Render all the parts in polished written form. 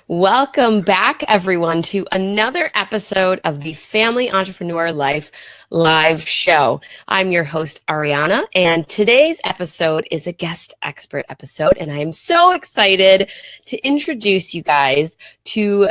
Welcome back, everyone, to another episode of the Family Entrepreneur Life live show. I'm your host, Ariana, and today's episode is a guest expert episode, and I am so excited to introduce you guys to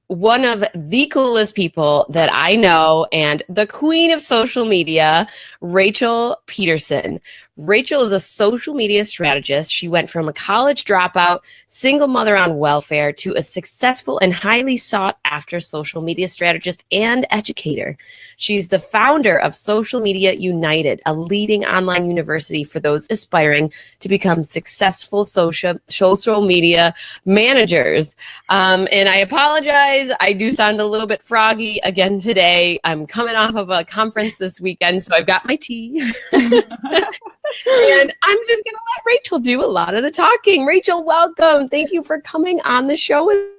one of the coolest people that I know and the queen of social media, Rachel Pedersen. Rachel is a social media strategist. She went from a college dropout, single mother on welfare, to a successful and highly sought after social media strategist and educator. She's the founder of Social Media United, a leading online university for those aspiring to become successful social media managers. And I apologize. I do sound a little bit froggy again today. I'm coming off of a conference this weekend, so I've got my tea. And I'm just going to let Rachel do a lot of the talking. Rachel, welcome. Thank you for coming on the show with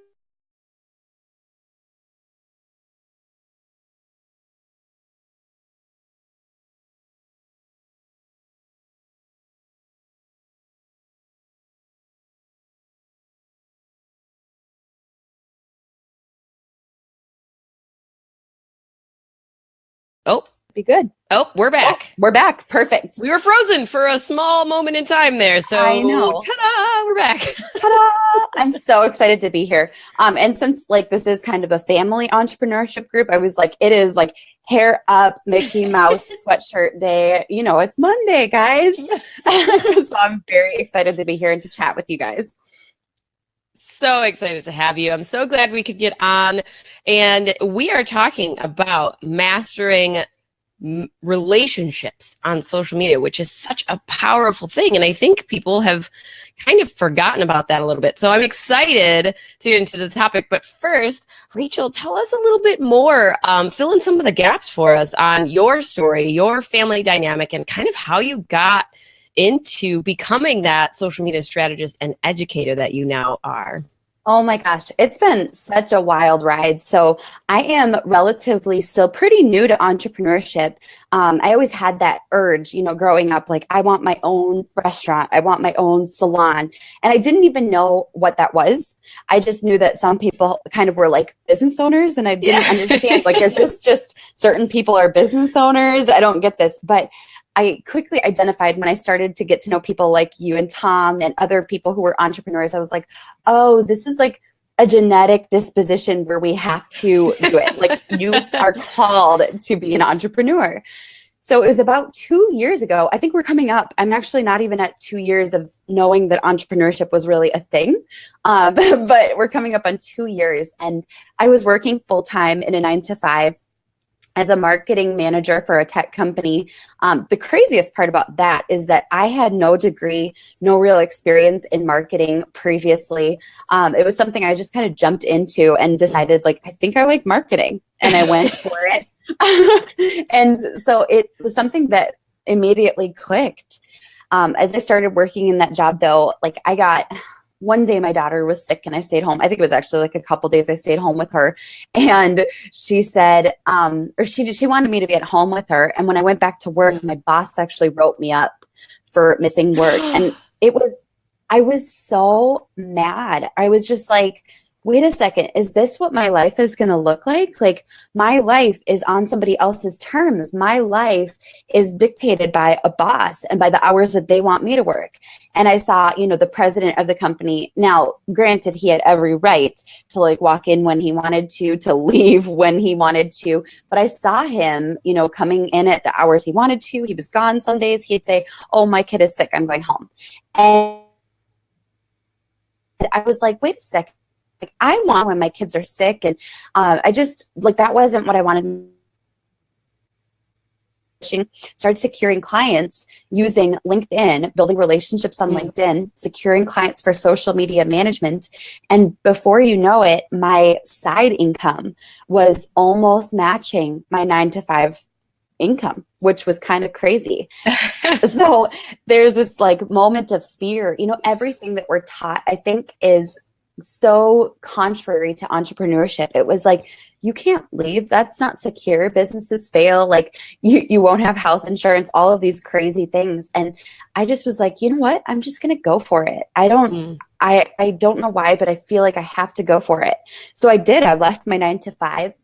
Oh, be good. Oh, we're back. We're back. Perfect. We were frozen for a small moment in time there. So, I know. Ta-da, we're back. Ta-da! I'm so excited to be here. And since this is kind of a family entrepreneurship group, I was like, it is like hair up, Mickey Mouse sweatshirt day. You know, it's Monday, guys. So I'm very excited to be here and to chat with you guys. So excited to have you. I'm so glad we could get on. And we are talking about mastering relationships on social media, which is such a powerful thing. And I think people have kind of forgotten about that a little bit. So I'm excited to get into the topic. But first, Rachel, tell us a little bit more, fill in some of the gaps for us on your story, your family dynamic, and kind of how you got into becoming that social media strategist and educator that you now are. Oh my gosh, it's been such a wild ride. So I am relatively still pretty new to entrepreneurship. I always had that urge, growing up, like I want my own restaurant, I want my own salon. And I didn't even know what that was. I just knew that some people kind of were like business owners, and I didn't understand, like, is this just certain people are business owners? I don't get this. But I quickly identified when I started to get to know people like you and Tom and other people who were entrepreneurs. I was like, oh, this is like a genetic disposition where we have to do it. Like, you are called to be an entrepreneur. So it was about 2 years ago. I think we're coming up. I'm actually not even at 2 years of knowing that entrepreneurship was really a thing. But we're coming up on 2 years. And I was working full time in a 9-to-5 as a marketing manager for a tech company. The craziest part about that is that I had no degree, no real experience in marketing previously. It was something I just kind of jumped into and decided, like, I think I like marketing, and I went for it. And so it was something that immediately clicked. As I started working in that job, though, like, one day my daughter was sick and I stayed home. I think it was actually like a couple days I stayed home with her. And she said, she wanted me to be at home with her. And when I went back to work, my boss actually wrote me up for missing work. And I was so mad. I was just like, wait a second, is this what my life is going to look like? Like, my life is on somebody else's terms. My life is dictated by a boss and by the hours that they want me to work. And I saw, the president of the company. Now, granted, he had every right to like walk in when he wanted to leave when he wanted to. But I saw him, coming in at the hours he wanted to. He was gone some days. He'd say, oh, my kid is sick, I'm going home. And I was like, wait a second. Like, I want when my kids are sick. And I just, like, that wasn't what I wanted. Started securing clients using LinkedIn, building relationships on LinkedIn, securing clients for social media management. And before you know it, my side income was almost matching my 9-to-5 income, which was kind of crazy. So there's this like moment of fear. Everything that we're taught, I think, is so contrary to entrepreneurship. It was like, you can't leave. That's not secure. Businesses fail. Like, you won't have health insurance, all of these crazy things. And I just was like, you know what? I'm just going to go for it. I don't I don't know why, but I feel like I have to go for it. So I did. I left my 9 to 5.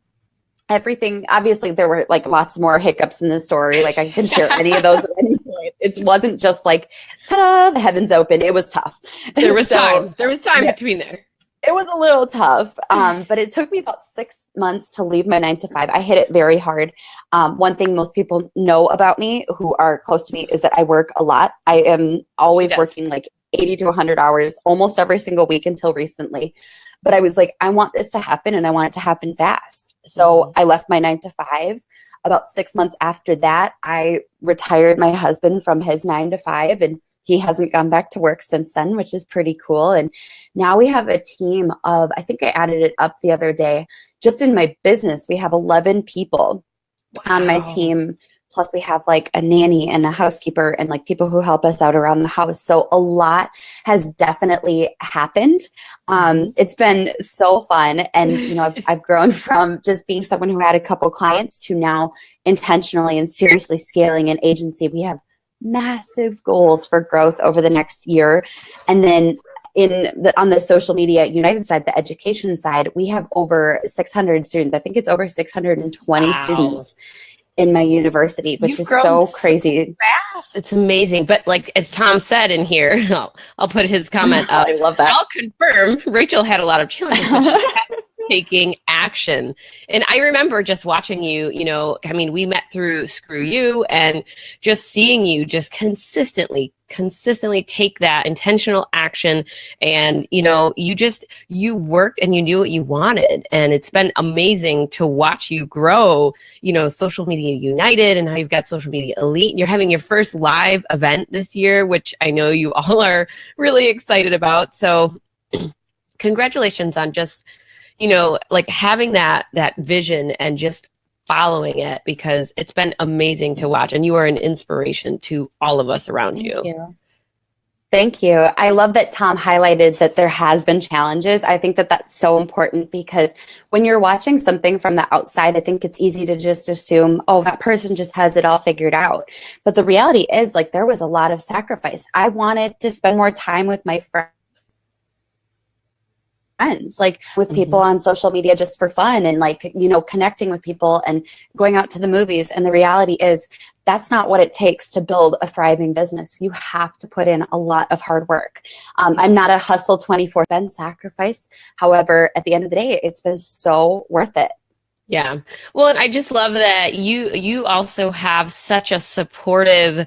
Everything, obviously, there were like lots more hiccups in the story. Like I can share any of those at any point. It wasn't just like, ta-da, the heavens open. It was tough. There was time. There was time between there. It was a little tough, but it took me about 6 months to leave my 9 to 5. I hit it very hard. One thing most people know about me who are close to me is that I work a lot. I am always working like 80 to 100 hours almost every single week until recently. But I was like, I want this to happen and I want it to happen fast. So I left my 9 to 5. About 6 months after that, I retired my husband from his 9 to 5, and he hasn't gone back to work since then, which is pretty cool. And now we have a team of, I think I added it up the other day, just in my business, we have 11 people on my team. Plus we have like a nanny and a housekeeper and like people who help us out around the house. So a lot has definitely happened. It's been so fun. And, you know, I've grown from just being someone who had a couple clients to now intentionally and seriously scaling an agency. We have massive goals for growth over the next year. And then on the social media United side, the education side, we have over 600 students. I think it's over 620 students in my university, which is so crazy. So fast. It's amazing. But like, as Tom said in here, I'll put his comment up. I love that. I'll confirm Rachel had a lot of challenges, but she kept taking action. And I remember just watching you, you know, I mean, we met through Screw You, and just seeing you just consistently take that intentional action. And, you know, you worked and you knew what you wanted. And it's been amazing to watch you grow, you know, Social Media United, and how you've got Social Media Elite. You're having your first live event this year, which I know you all are really excited about. So congratulations on just, you know, like having that vision and just following it, because it's been amazing to watch, and you are an inspiration to all of us around you. Thank you. I love that Tom highlighted that there has been challenges. I think that that's so important, because when you're watching something from the outside, I think it's easy to just assume, oh, that person just has it all figured out. But the reality is, like, there was a lot of sacrifice. I wanted to spend more time with my friends, like with people on social media just for fun, and like, you know, connecting with people and going out to the movies. And the reality is that's not what it takes to build a thriving business. You have to put in a lot of hard work. I'm not a hustle 24/7 sacrifice. However, at the end of the day, it's been so worth it. Yeah. Well, and I just love that you also have such a supportive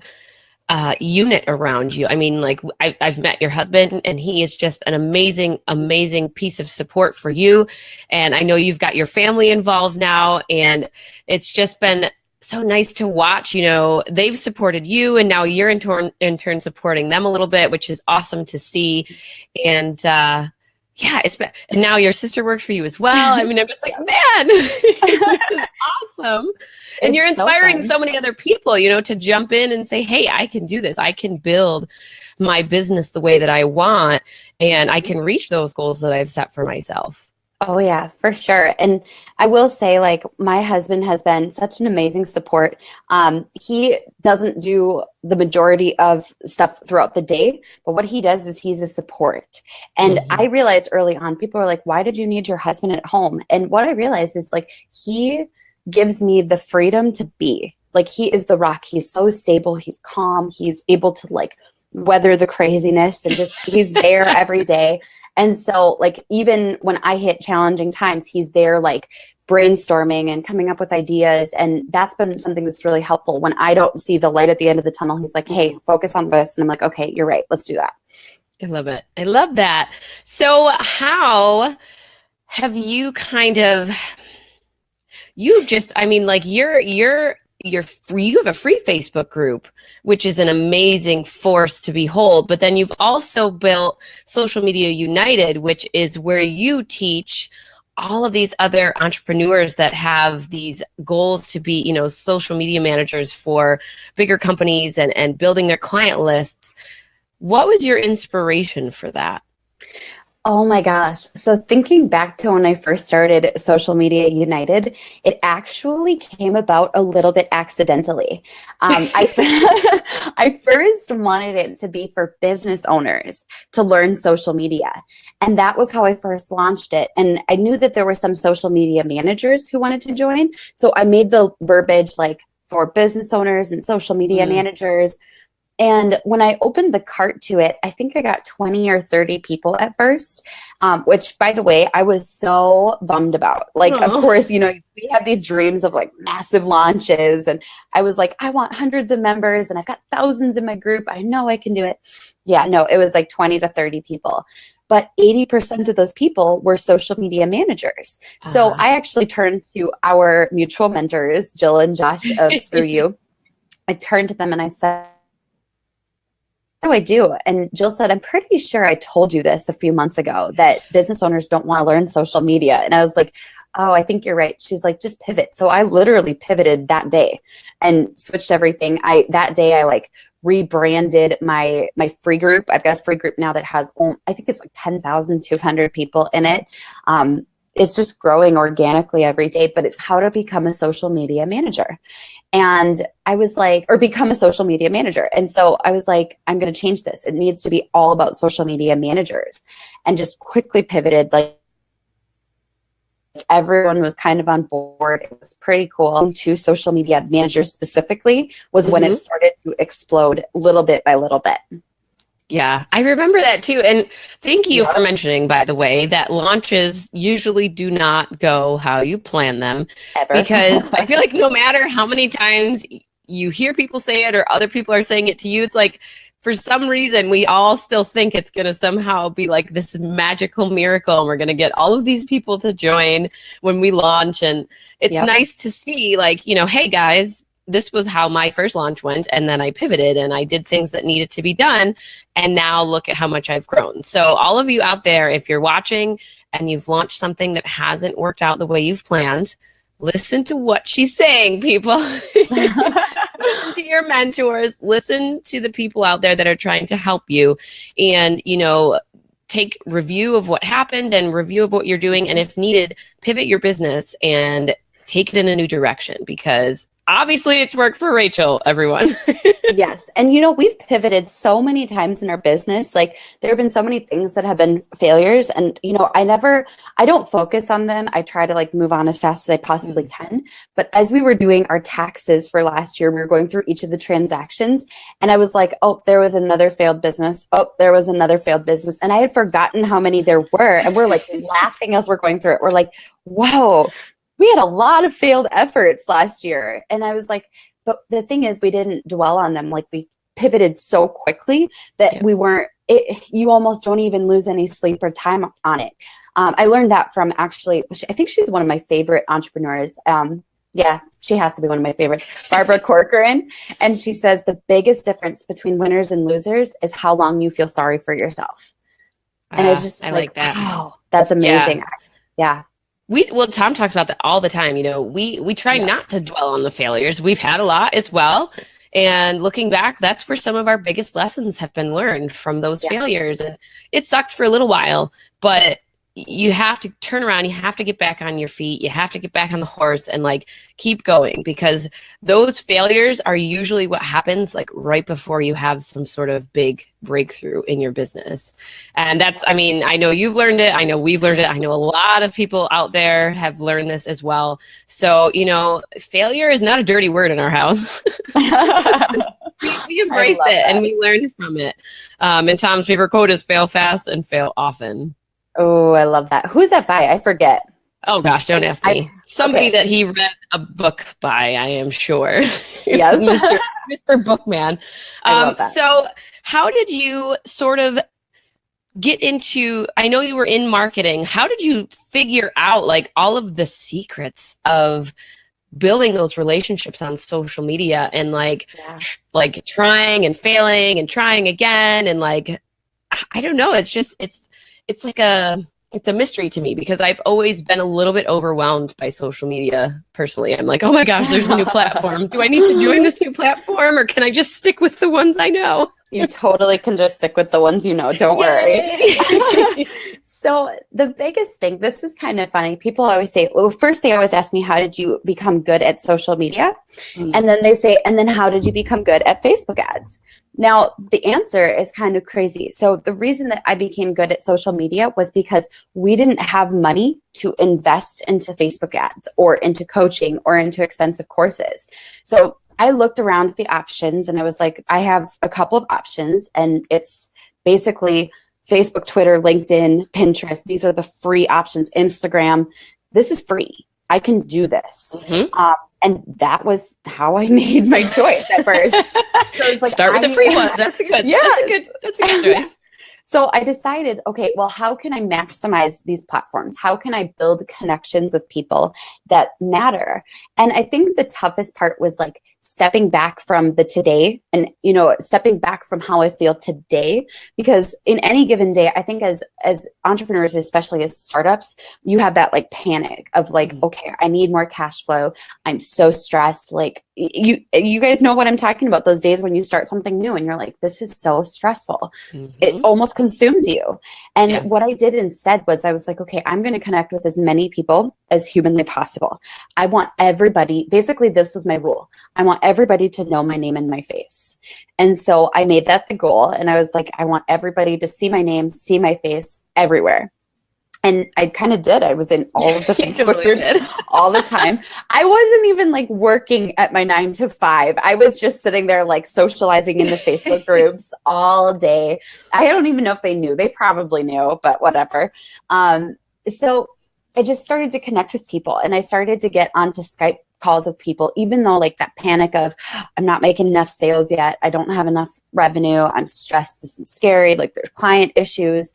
unit around you. I mean, like, I've met your husband, and he is just an amazing, amazing piece of support for you. And I know you've got your family involved now, and it's just been so nice to watch. You know, they've supported you, and now you're in turn supporting them a little bit, which is awesome to see. And yeah, it's been, and now your sister works for you as well. I mean, I'm just like, man, this is awesome. And you're inspiring so many other people, you know, to jump in and say, hey, I can do this. I can build my business the way that I want, and I can reach those goals that I've set for myself. Oh, yeah, for sure. And I will say, like, my husband has been such an amazing support. He doesn't do the majority of stuff throughout the day, but what he does is he's a support. And I realized early on, people were like, why did you need your husband at home? And what I realized is, like, he gives me the freedom to be. Like, he is the rock. He's so stable. He's calm. He's able to, like, weather the craziness, and just he's there every day. And so, like, even when I hit challenging times, he's there, like, brainstorming and coming up with ideas. And that's been something that's really helpful. When I don't see the light at the end of the tunnel, he's like, hey, focus on this. And I'm like, okay, you're right. Let's do that. I love it. I love that. So how have you kind of, you just, I mean, like, you're free, you have a free Facebook group, which is an amazing force to behold. But then you've also built Social Media United, which is where you teach all of these other entrepreneurs that have these goals to be, you know, social media managers for bigger companies and building their client lists. What was your inspiration for that? Oh my gosh. So thinking back to when I first started Social Media United, it actually came about a little bit accidentally. I first wanted it to be for business owners to learn social media. And that was how I first launched it. And I knew that there were some social media managers who wanted to join. So I made the verbiage like for business owners and social media managers. And when I opened the cart to it, I think I got 20 or 30 people at first, which, by the way, I was so bummed about. Like, of course, you know, we have these dreams of like massive launches. And I was like, I want hundreds of members and I've got thousands in my group. I know I can do it. Yeah, no, it was like 20 to 30 people. But 80% of those people were social media managers. So I actually turned to our mutual mentors, Jill and Josh of Screw You. I turned to them and I said, what do I do? And Jill said, I'm pretty sure I told you this a few months ago that business owners don't want to learn social media. And I was like, oh, I think you're right. She's like, just pivot. So I literally pivoted that day and switched everything. That day I like rebranded my free group. I've got a free group now that has, I think it's like 10,200 people in it. It's just growing organically every day, but it's how to become a social media manager. And I was like, or become a social media manager. And so I was like, I'm going to change this. It needs to be all about social media managers, and just quickly pivoted. Like everyone was kind of on board. It was pretty cool. To social media managers specifically was when it started to explode little bit by little bit. Yeah, I remember that too. And thank you for mentioning, by the way, that launches usually do not go how you plan them. Ever. Because I feel like no matter how many times you hear people say it or other people are saying it to you, it's like for some reason we all still think it's going to somehow be like this magical miracle and we're going to get all of these people to join when we launch. And it's nice to see like, you know, hey guys, this was how my first launch went, and then I pivoted and I did things that needed to be done, and now look at how much I've grown. So all of you out there, if you're watching and you've launched something that hasn't worked out the way you've planned, listen to what she's saying, people. Listen to your mentors, listen to the people out there that are trying to help you, and, you know, take review of what happened and review of what you're doing, and if needed, pivot your business and take it in a new direction, because obviously it's worked for Rachel, everyone. Yes. And, you know, we've pivoted so many times in our business. Like there have been so many things that have been failures, and, you know, I don't focus on them. I try to like move on as fast as I possibly can. But as we were doing our taxes for last year, we were going through each of the transactions, and I was like, oh, there was another failed business. Oh, there was another failed business. And I had forgotten how many there were. And we're like laughing as we're going through it. We're like, whoa, we had a lot of failed efforts last year. And I was like, but the thing is, we didn't dwell on them. Like we pivoted so quickly that we weren't, you almost don't even lose any sleep or time on it. I learned that from actually, I think she's one of my favorite entrepreneurs. Yeah, she has to be one of my favorites, Barbara Corcoran. And she says the biggest difference between winners and losers is how long you feel sorry for yourself. And I just like that. Wow, that's amazing. Yeah. Tom talks about that all the time. You know, we try not to dwell on the failures. We've had a lot as well. And looking back, that's where some of our biggest lessons have been learned from those failures. And it sucks for a little while, but you have to turn around. You have to get back on your feet. You have to get back on the horse and like keep going, because those failures are usually what happens like right before you have some sort of big breakthrough in your business. And that's, I mean, I know you've learned it. I know we've learned it. I know a lot of people out there have learned this as well. So, you know, failure is not a dirty word in our house. we embrace it and we learn from it. And Tom's favorite quote is fail fast and fail often. Oh, I love that. Who's that by? I forget. Oh gosh, don't ask me. Somebody that he read a book by, I am sure. Yes. Mr. Bookman. So how did you sort of get into, I know you were in marketing. How did you figure out like all of the secrets of building those relationships on social media and like trying and failing and trying again? And like, I don't know. It's just, it's a mystery to me, because I've always been a little bit overwhelmed by social media personally. I'm like, oh my gosh, there's a new platform. Do I need to join this new platform, or can I just stick with the ones I know? You totally can just stick with the ones you know. Don't worry. So the biggest thing, this is kind of funny. People always say, well, first they always ask me, how did you become good at social media? And then they say, and then how did you become good at Facebook ads? Now, the answer is kind of crazy. So the reason that I became good at social media was because we didn't have money to invest into Facebook ads or into coaching or into expensive courses. So I looked around at the options and I was like, I have a couple of options, and it's basically Facebook, Twitter, LinkedIn, Pinterest. These are the free options. Instagram. This is free. I can do this. And that was how I made my choice at first. So it's like, start with the free ones. That's good. Yes. That's a good choice. So I decided, okay, well, how can I maximize these platforms? How can I build connections with people that matter? And I think the toughest part was like stepping back from the today and, stepping back from how I feel today, because in any given day, I think as entrepreneurs, especially as startups, you have that like panic of like, okay, I need more cash flow. I'm so stressed. Like you guys know what I'm talking about. Those days when you start something new and you're like, this is so stressful. It almost consumes you. And what I did instead was I was like, okay, I'm going to connect with as many people as humanly possible. I want everybody, basically this was my rule. I want everybody to know my name and my face. And so I made that the goal. And I was like, I want everybody to see my name, see my face everywhere. And I kind of did. I was in all of the Facebook groups all the time. I wasn't even like working at my 9 to 5. I was just sitting there like socializing in the Facebook groups all day. I don't even know if they knew. They probably knew, but whatever. So I just started to connect with people, and I started to get onto Skype calls with people, even though like that panic of I'm not making enough sales yet. I don't have enough revenue. I'm stressed. This is scary. Like there's client issues.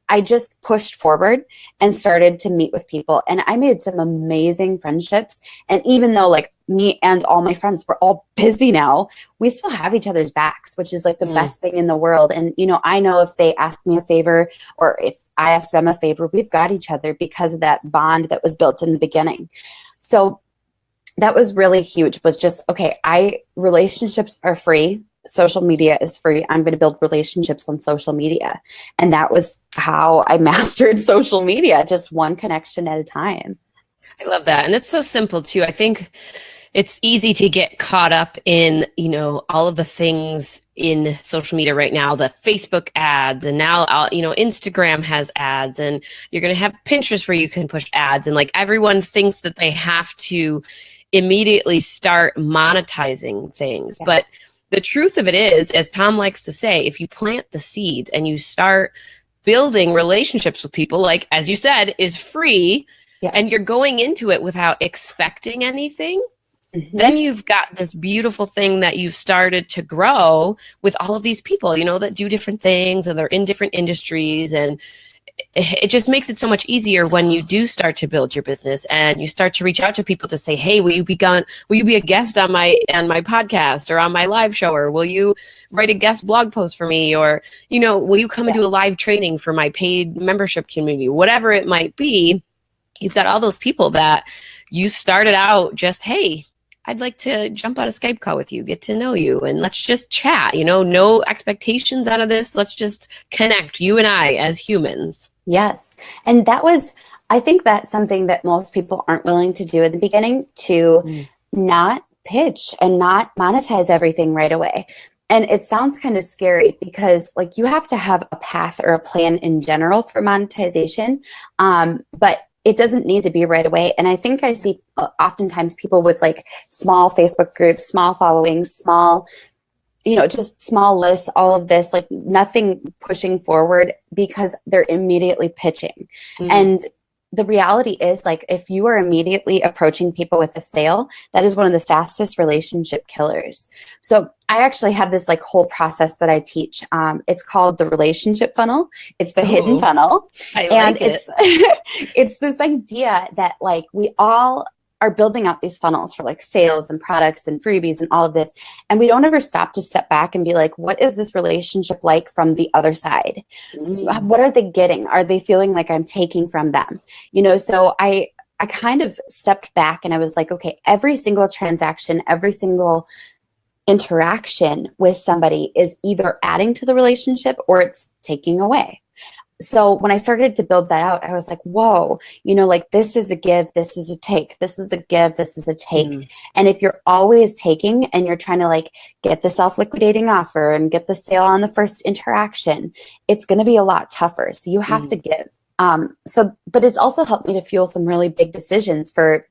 I just pushed forward and started to meet with people, and I made some amazing friendships. And even though like me and all my friends were all busy now, we still have each other's backs, which is like the best thing in the world. And, I know if they ask me a favor or if I ask them a favor, we've got each other because of that bond that was built in the beginning. So that was really huge, was just, okay, relationships are free. Social media is free. I'm going to build relationships on social media. And that was how I mastered social media, just one connection at a time. I love that. And it's so simple too. I think it's easy to get caught up in, all of the things in social media right now, the Facebook ads, and now, Instagram has ads, and you're going to have Pinterest where you can push ads. And like everyone thinks that they have to immediately start monetizing things. But the truth of it is, as Tom likes to say, if you plant the seeds and you start building relationships with people, like, as you said, is free, and you're going into it without expecting anything, then you've got this beautiful thing that you've started to grow with all of these people, that do different things, and they're in different industries. And it just makes it so much easier when you do start to build your business and you start to reach out to people to say, hey, will you be a guest on my podcast or on my live show, or will you write a guest blog post for me, or will you come and do a live training for my paid membership community, whatever it might be. You've got all those people that you started out just, hey, I'd like to jump on a Skype call with you, get to know you, and let's just chat, no expectations out of this. Let's just connect, you and I as humans. Yes. And I think that's something that most people aren't willing to do in the beginning, to not pitch and not monetize everything right away. And it sounds kind of scary because like you have to have a path or a plan in general for monetization. But it doesn't need to be right away. And I think I see oftentimes people with like small Facebook groups, small followings, small, just small lists, all of this, like nothing pushing forward because they're immediately pitching. And the reality is, like, if you are immediately approaching people with a sale, that is one of the fastest relationship killers. So I actually have this like whole process that I teach. It's called the relationship funnel. It's the hidden funnel. It's this idea that like we all are building out these funnels for like sales and products and freebies and all of this. And we don't ever stop to step back and be like, what is this relationship like from the other side? What are they getting? Are they feeling like I'm taking from them? So I kind of stepped back and I was like, okay, every single transaction, every single interaction with somebody is either adding to the relationship or it's taking away. So when I started to build that out, I was like, whoa, like this is a give, this is a take, this is a give, this is a take. And if you're always taking and you're trying to like get the self-liquidating offer and get the sale on the first interaction, it's going to be a lot tougher. So you have to give. But it's also helped me to fuel some really big decisions for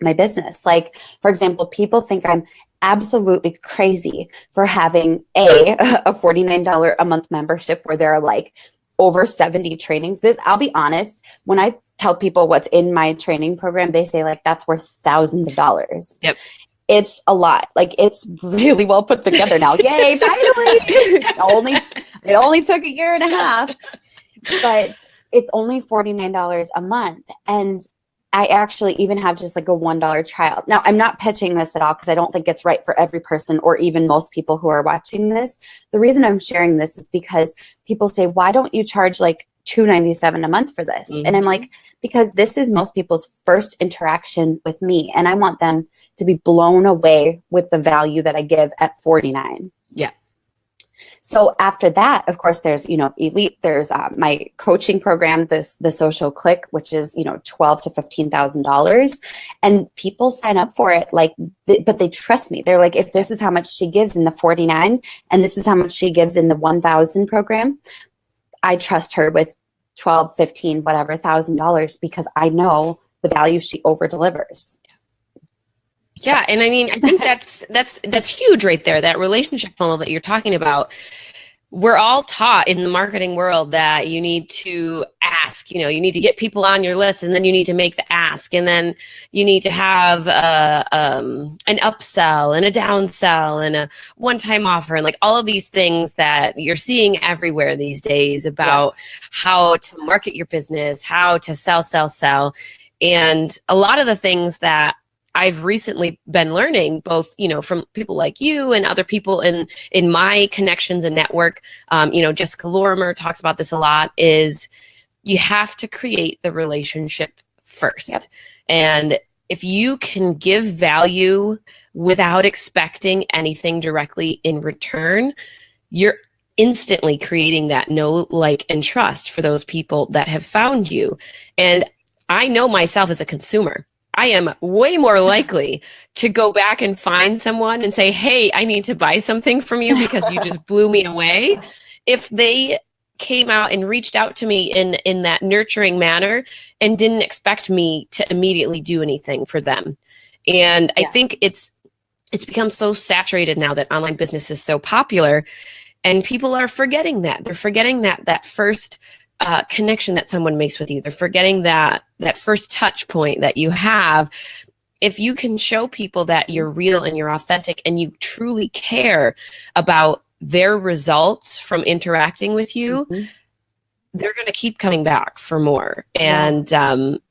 my business. Like, for example, people think I'm absolutely crazy for having a $49 a month membership where there are like over 70 trainings. I'll be honest, when I tell people what's in my training program, they say like, that's worth thousands of dollars. Yep. It's a lot. Like, it's really well put together now. Yay, finally. It only took a year and a half, but it's only $49 a month. And I actually even have just like a $1 trial. Now, I'm not pitching this at all because I don't think it's right for every person or even most people who are watching this. The reason I'm sharing this is because people say, why don't you charge like $297 a month for this? And I'm like, because this is most people's first interaction with me. And I want them to be blown away with the value that I give at $49. Yeah. So after that, of course, there's, Elite, there's my coaching program, the Social Click, which is, $12,000 to $15,000. And people sign up for it, but they trust me. They're like, if this is how much she gives in the 49 and this is how much she gives in the 1,000 program, I trust her with 12, 15, whatever, $1,000 because I know the value she over delivers. Yeah, and I mean, I think that's huge right there. That relationship funnel that you're talking about. We're all taught in the marketing world that you need to ask. You need to get people on your list, and then you need to make the ask, and then you need to have an upsell and a downsell and a one-time offer, and like all of these things that you're seeing everywhere these days about how to market your business, how to sell, and a lot of the things that I've recently been learning, both, from people like you and other people in my connections and network. Jessica Lorimer talks about this a lot, is you have to create the relationship first. Yep. And if you can give value without expecting anything directly in return, you're instantly creating that know, like, and trust for those people that have found you. And I know myself as a consumer, I am way more likely to go back and find someone and say, hey, I need to buy something from you because you just blew me away. If they came out and reached out to me in that nurturing manner and didn't expect me to immediately do anything for them. And I think it's become so saturated now that online business is so popular, and people are forgetting that. They're forgetting that first connection that someone makes with you. They're forgetting that first touch point that you have. If you can show people that you're real and you're authentic and you truly care about their results from interacting with you, they're going to keep coming back for more. And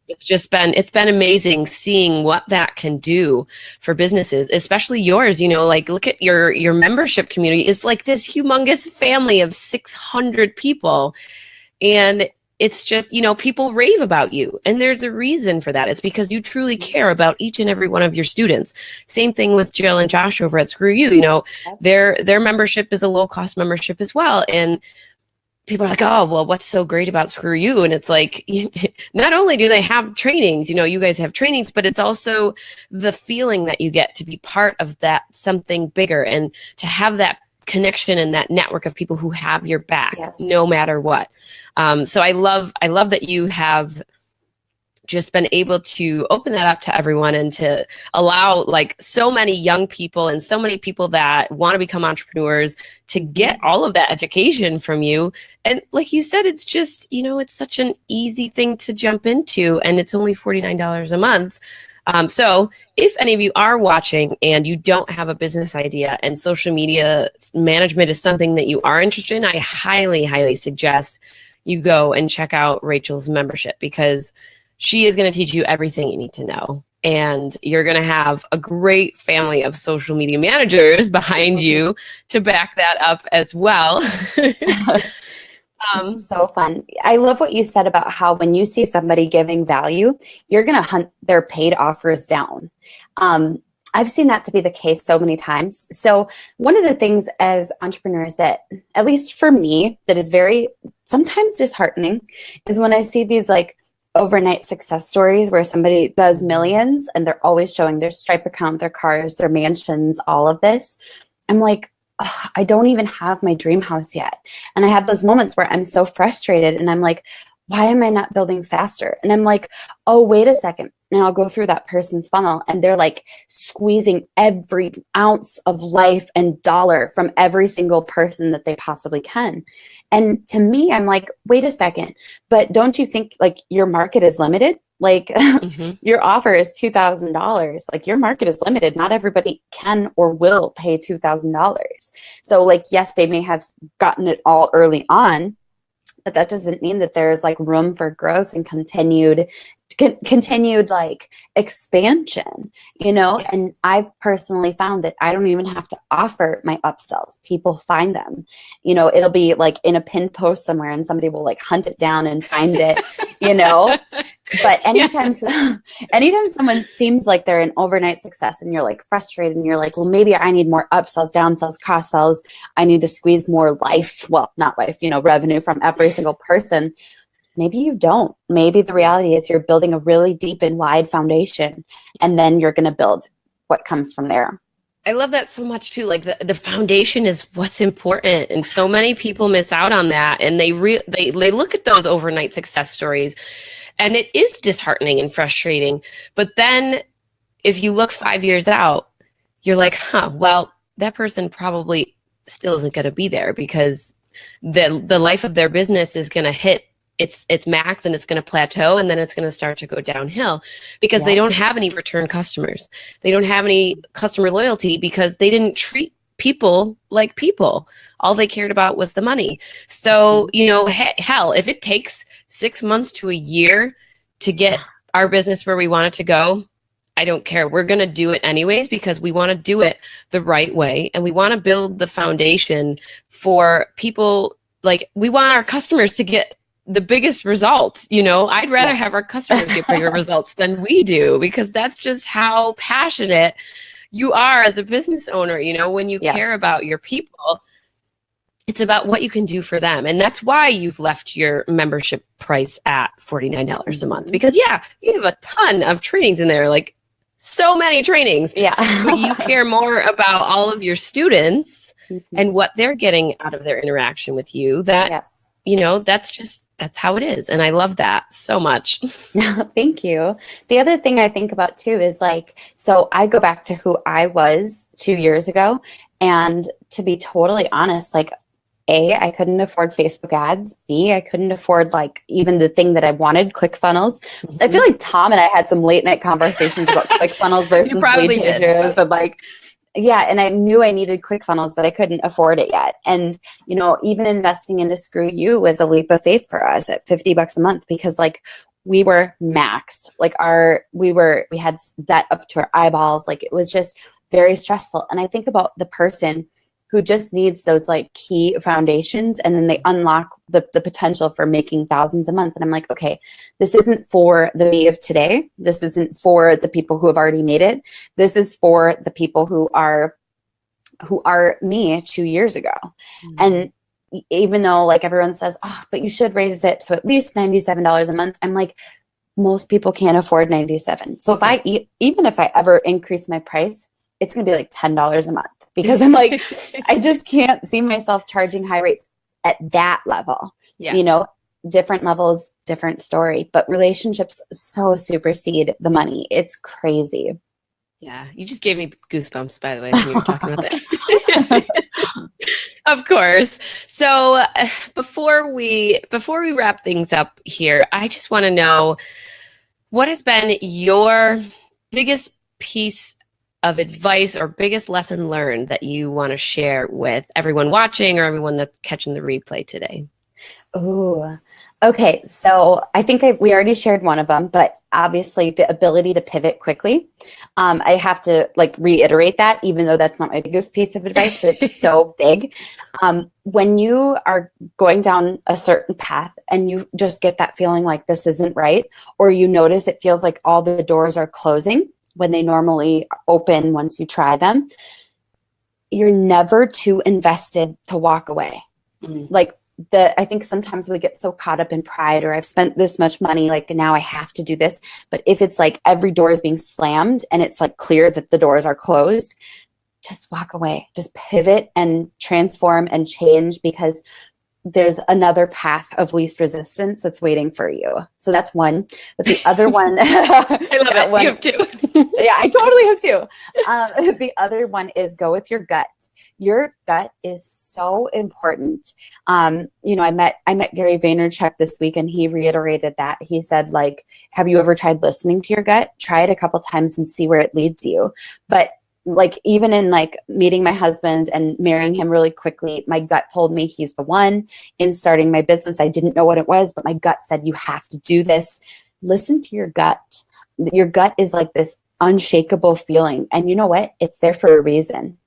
it's been amazing seeing what that can do for businesses, especially yours. Look at your membership community. It's like this humongous family of 600 people. And it's just, people rave about you. And there's a reason for that. It's because you truly care about each and every one of your students. Same thing with Jill and Josh over at Screw You. Their membership is a low-cost membership as well. And people are like, oh, well, what's so great about Screw You? And it's like, not only do they have trainings, you guys have trainings, but it's also the feeling that you get to be part of that something bigger and to have that connection and that network of people who have your back no matter what. So I love that you have just been able to open that up to everyone and to allow like so many young people and so many people that want to become entrepreneurs to get all of that education from you. And like you said, it's just, it's such an easy thing to jump into, and it's only $49 a month. So if any of you are watching and you don't have a business idea and social media management is something that you are interested in, I highly, highly suggest you go and check out Rachel's membership, because she is going to teach you everything you need to know. And you're going to have a great family of social media managers behind you to back that up as well. So fun. I love what you said about how when you see somebody giving value, you're going to hunt their paid offers down. I've seen that to be the case so many times. So one of the things as entrepreneurs that, at least for me, that is very sometimes disheartening is when I see these like overnight success stories where somebody does millions and they're always showing their Stripe account, their cars, their mansions, all of this. I'm like, "Ugh, I don't even have my dream house yet." And I have those moments where I'm so frustrated and I'm like, why am I not building faster? And I'm like, oh, wait a second. And I'll go through that person's funnel and they're like squeezing every ounce of life and dollar from every single person that they possibly can. And to me, I'm like, wait a second, but don't you think like your market is limited? Like your offer is $2,000. Like your market is limited. Not everybody can or will pay $2,000. So like, yes, they may have gotten it all early on, but that doesn't mean that there's like room for growth and continued like expansion, you know. Yeah. And I've personally found that I don't even have to offer my upsells. People find them, you know. It'll be like in a pin post somewhere and somebody will like hunt it down and find it, you know. But anytime someone seems like they're an overnight success and you're like frustrated and you're like, well, maybe I need more upsells, downsells, cross sells. I need to squeeze more not life, you know, revenue from every single person. Maybe you don't. Maybe the reality is you're building a really deep and wide foundation, and then you're going to build what comes from there. I love that so much too. Like the foundation is what's important, and so many people miss out on that. And they look at those overnight success stories, and it is disheartening and frustrating. But then, if you look 5 years out, you're like, well, that person probably still isn't going to be there because the life of their business is going to hit its max and it's going to plateau, and then it's going to start to go downhill because they don't have any return customers. They don't have any customer loyalty because they didn't treat people like people. All they cared about was the money. So, you know, hell, if it takes 6 months to a year to get our business where we want it to go, I don't care. We're going to do it anyways because we want to do it the right way, and we want to build the foundation for people. Like, we want our customers to get the biggest results. You know, I'd rather have our customers get bigger results than we do, because that's just how passionate you are as a business owner. You know, when you care about your people, it's about what you can do for them. And that's why you've left your membership price at $49 a month, because you have a ton of trainings in there, like so many trainings. But you care more about all of your students and what they're getting out of their interaction with you. That, you know, that's how it is. And I love that so much. Thank you. The other thing I think about too is like, so I go back to who I was 2 years ago. And to be totally honest, like, A, I couldn't afford Facebook ads. B, I couldn't afford like even the thing that I wanted, ClickFunnels. I feel like Tom and I had some late night conversations about ClickFunnels versus lead pages, and like, and I knew I needed ClickFunnels, but I couldn't afford it yet. And, you know, even investing into Screw You was a leap of faith for us at $50 a month, because like we were maxed, like we had debt up to our eyeballs. Like it was just very stressful. And I think about the person who just needs those like key foundations, and then they unlock the potential for making thousands a month. And I'm like, okay, this isn't for the me of today. This isn't for the people who have already made it. This is for the people who are me 2 years ago. Mm-hmm. And even though like everyone says, but you should raise it to at least $97 a month, I'm like, most people can't afford $97. So even if I ever increase my price, it's going to be like $10 a month. Because I'm like, I just can't see myself charging high rates at that level. You know, different levels, different story. But relationships so supersede the money. It's crazy. Yeah, you just gave me goosebumps, by the way, when you were talking about that. Of course. So before we wrap things up here, I just want to know, what has been your biggest piece of advice or biggest lesson learned that you want to share with everyone watching or everyone that's catching the replay today? Oh, okay. So I think we already shared one of them, but obviously the ability to pivot quickly. I have to like reiterate that, even though that's not my biggest piece of advice, but it's so big. When you are going down a certain path and you just get that feeling like this isn't right, or you notice it feels like all the doors are closing, when they normally open once you try them, you're never too invested to walk away. Like I think sometimes we get so caught up in pride, or I've spent this much money, like now I have to do this. But if it's like every door is being slammed and it's like clear that the doors are closed, just walk away, just pivot and transform and change, because there's another path of least resistance that's waiting for you. So that's one. But the other one, I love it. You have two. Yeah, I totally have two. The other one is go with your gut. Your gut is so important. You know, I met Gary Vaynerchuk this week, and he reiterated that. He said, like, have you ever tried listening to your gut? Try it a couple times and see where it leads you. But like, even in like meeting my husband and marrying him really quickly, my gut told me he's the one. In starting my business, I didn't know what it was, but my gut said, you have to do this. Listen to your gut. Your gut is like this unshakable feeling. And you know what? It's there for a reason.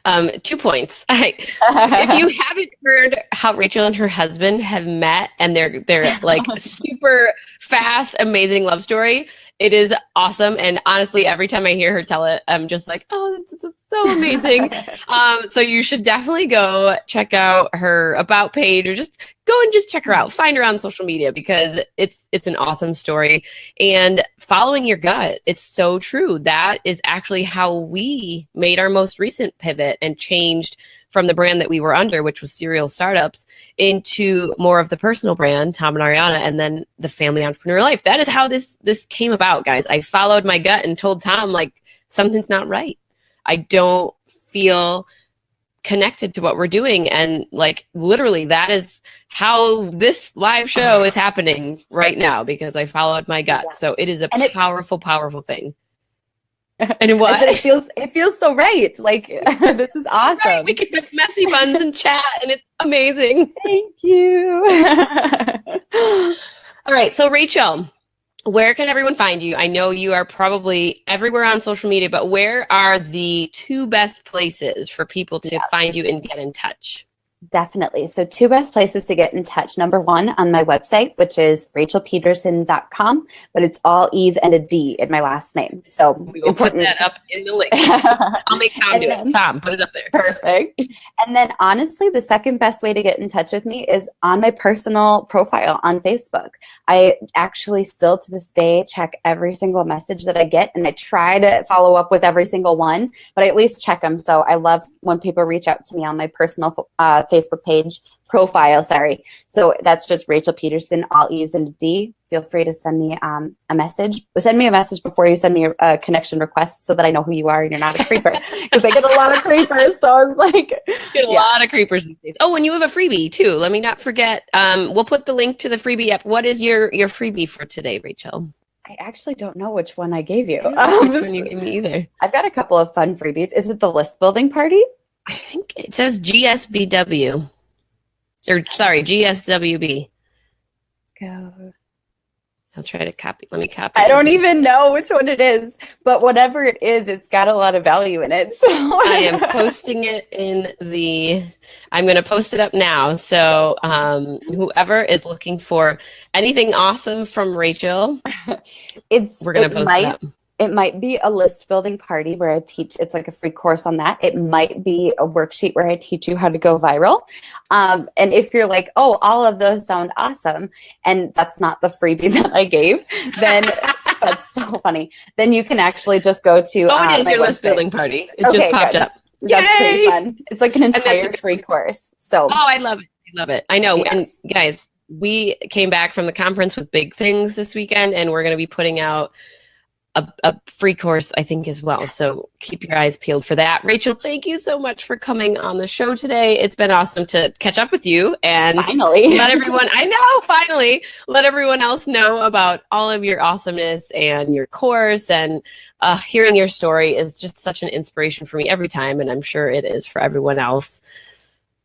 2 points. If you haven't heard how Rachel and her husband have met, and they're like super fast, amazing love story, it is awesome. And honestly, every time I hear her tell it, I'm just like, oh, this is so amazing. So you should definitely go check out her about page, or just go and just check her out. Find her on social media, because it's an awesome story. And following your gut, it's so true. That is actually how we made our most recent pivot and changed from the brand that we were under, which was Serial Startups, into more of the personal brand, Tom and Ariana, and then the Family Entrepreneur Life. That is how this came about, guys. I followed my gut and told Tom, like, something's not right. I don't feel connected to what we're doing. And like, literally, that is how this live show is happening right now, because I followed my gut. Yeah. So it is a powerful, powerful thing. And what? It feels so right. Like, this is awesome. Right. We can have messy buns and chat, and it's amazing. Thank you. All right. So Rachel, where can everyone find you? I know you are probably everywhere on social media, but where are the 2 best places for people to find you and get in touch? Definitely. So 2 best places to get in touch. Number 1, on my website, which is rachelpedersen.com, but it's all E's and a D in my last name. So we will put that up in the link. I'll make Tom do it. Tom, put it up there. Perfect. And then honestly, the second best way to get in touch with me is on my personal profile on Facebook. I actually still to this day check every single message that I get, and I try to follow up with every single one, but I at least check them. So I love when people reach out to me on my personal Facebook page profile. So that's just Rachel Pedersen, all E's and a D. Feel free to send me a message. Send me a message before you send me a connection request, so that I know who you are and you're not a creeper. Because I get a lot of creepers. So I was like, get a lot of creepers these days. Oh, and you have a freebie too. Let me not forget. We'll put the link to the freebie up. What is your freebie for today, Rachel? I actually don't know which one I gave you. Which one you gave me either. I've got a couple of fun freebies. Is it the list building party? I think it says GSBW. Or sorry, GSWB. Go. I'll try to copy. Let me copy. I don't even know which one it is, but whatever it is, it's got a lot of value in it. So I am posting it I'm going to post it up now. So whoever is looking for anything awesome from Rachel, we're going to post it up. It might be a list building party where I teach, it's like a free course on that. It might be a worksheet where I teach you how to go viral. And if you're like, oh, all of those sound awesome, and that's not the freebie that I gave, then that's so funny. Then you can actually just go to it is your list building party. It just popped up. That's pretty fun. It's like an entire free course. So I love it. I love it. I know. Yes. And guys, we came back from the conference with big things this weekend, and we're going to be putting out a free course, I think, as well. So keep your eyes peeled for that. Rachel, thank you so much for coming on the show today. It's been awesome to catch up with you and finally let everyone else know about all of your awesomeness and your course. And hearing your story is just such an inspiration for me every time. And I'm sure it is for everyone else.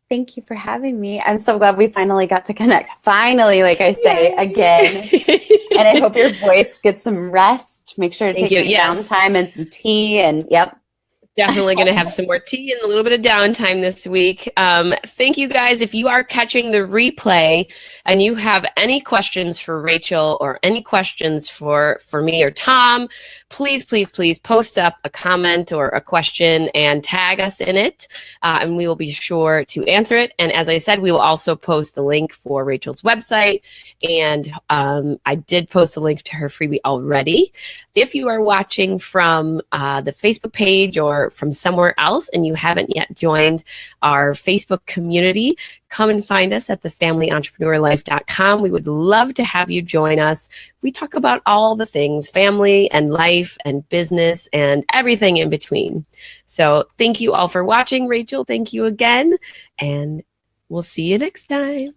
Thank you for having me. I'm so glad we finally got to connect. Finally, like I say again. And I hope your voice gets some rest. Make sure to take your downtime and some tea. And Definitely going to have some more tea and a little bit of downtime this week. Thank you guys. If you are catching the replay and you have any questions for Rachel or any questions for me or Tom, please post up a comment or a question and tag us in it, and we will be sure to answer it. And as I said, we will also post the link for Rachel's website, and I did post a link to her freebie already. If you are watching from the Facebook page or from somewhere else and you haven't yet joined our Facebook community, come and find us at thefamilyentrepreneurlife.com. We would love to have you join us. We talk about all the things, family and life and business and everything in between. So thank you all for watching. Rachel, thank you again. And we'll see you next time.